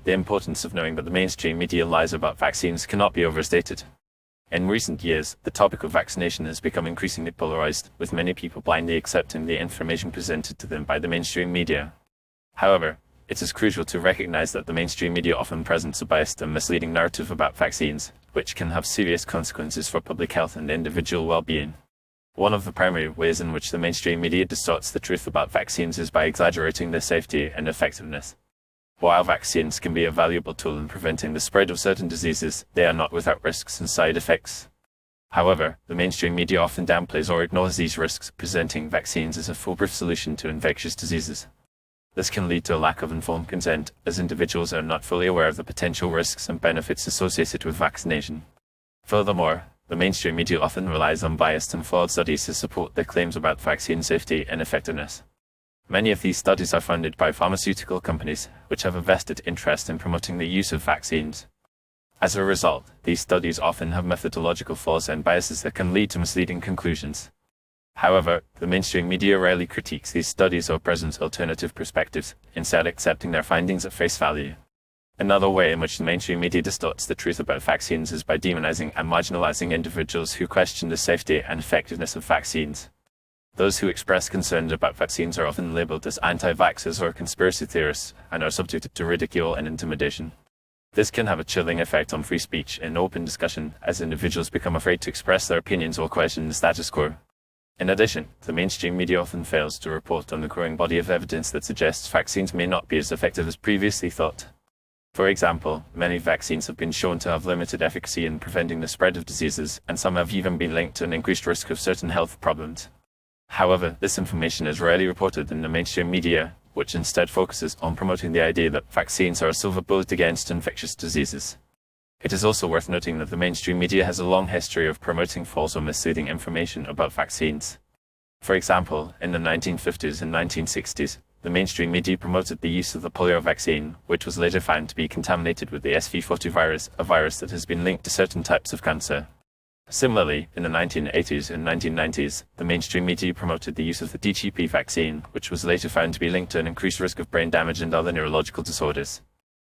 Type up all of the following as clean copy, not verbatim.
the importance of knowing that the mainstream media lies about vaccines cannot be overstated. In recent years, the topic of vaccination has become increasingly polarized, with many people blindly accepting the information presented to them by the mainstream media. However, it is crucial to recognize that the mainstream media often presents a biased and misleading narrative about vaccines, which can have serious consequences for public health and individual well-being. One of the primary ways in which the mainstream media distorts the truth about vaccines is by exaggerating their safety and effectiveness. While vaccines can be a valuable tool in preventing the spread of certain diseases, they are not without risks and side effects. However, the mainstream media often downplays or ignores these risks, presenting vaccines as a foolproof solution to infectious diseases. This can lead to a lack of informed consent, as individuals are not fully aware of the potential risks and benefits associated with vaccination. Furthermore, the mainstream media often relies on biased and flawed studies to support their claims about vaccine safety and effectiveness. Many of these studies are funded by pharmaceutical companies, which have a vested interest in promoting the use of vaccines. As a result, these studies often have methodological flaws and biases that can lead to misleading conclusions. However, the mainstream media rarely critiques these studies or presents alternative perspectives, instead accepting their findings at face value. Another way in which the mainstream media distorts the truth about vaccines is by demonizing and marginalizing individuals who question the safety and effectiveness of vaccines. Those who express concern about vaccines are often labeled as anti-vaxxers or conspiracy theorists, and are subjected to ridicule and intimidation. This can have a chilling effect on free speech and open discussion, as individuals become afraid to express their opinions or question the status quo. In addition, the mainstream media often fails to report on the growing body of evidence that suggests vaccines may not be as effective as previously thought. For example, many vaccines have been shown to have limited efficacy in preventing the spread of diseases, and some have even been linked to an increased risk of certain health problems. However, this information is rarely reported in the mainstream media, which instead focuses on promoting the idea that vaccines are a silver bullet against infectious diseases. It is also worth noting that the mainstream media has a long history of promoting false or misleading information about vaccines. For example, in the 1950s and 1960s, the mainstream media promoted the use of the polio vaccine, which was later found to be contaminated with the SV40 virus, a virus that has been linked to certain types of cancer. Similarly, in the 1980s and 1990s, the mainstream media promoted the use of the DTP vaccine, which was later found to be linked to an increased risk of brain damage and other neurological disorders.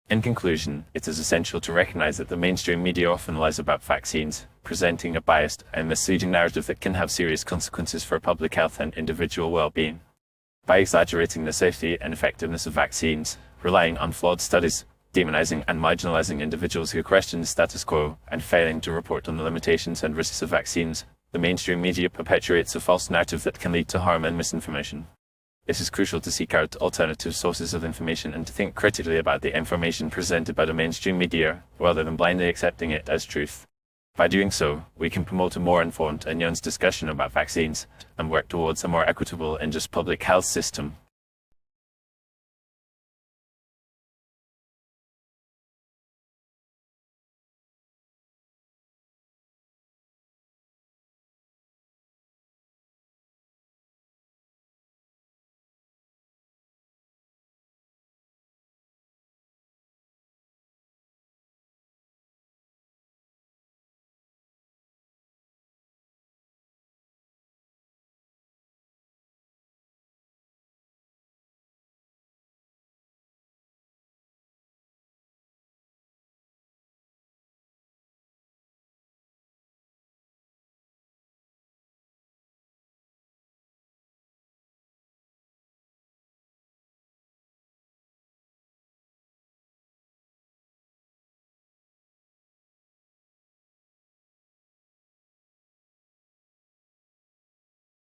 In conclusion, it is essential to recognize that the mainstream media often lies about vaccines, presenting a biased and misleading narrative that can have serious consequences for public health and individual well-being. By exaggerating the safety and effectiveness of vaccines, relying on flawed studies, demonizing and marginalizing individuals who question the status quo, and failing to report on the limitations and risks of vaccines, the mainstream media perpetuates a false narrative that can lead to harm and misinformation. It is crucial to seek out alternative sources of information and to think critically about the information presented by the mainstream media, rather than blindly accepting it as truth. By doing so, we can promote a more informed and nuanced discussion about vaccines, and work towards a more equitable and just public health system.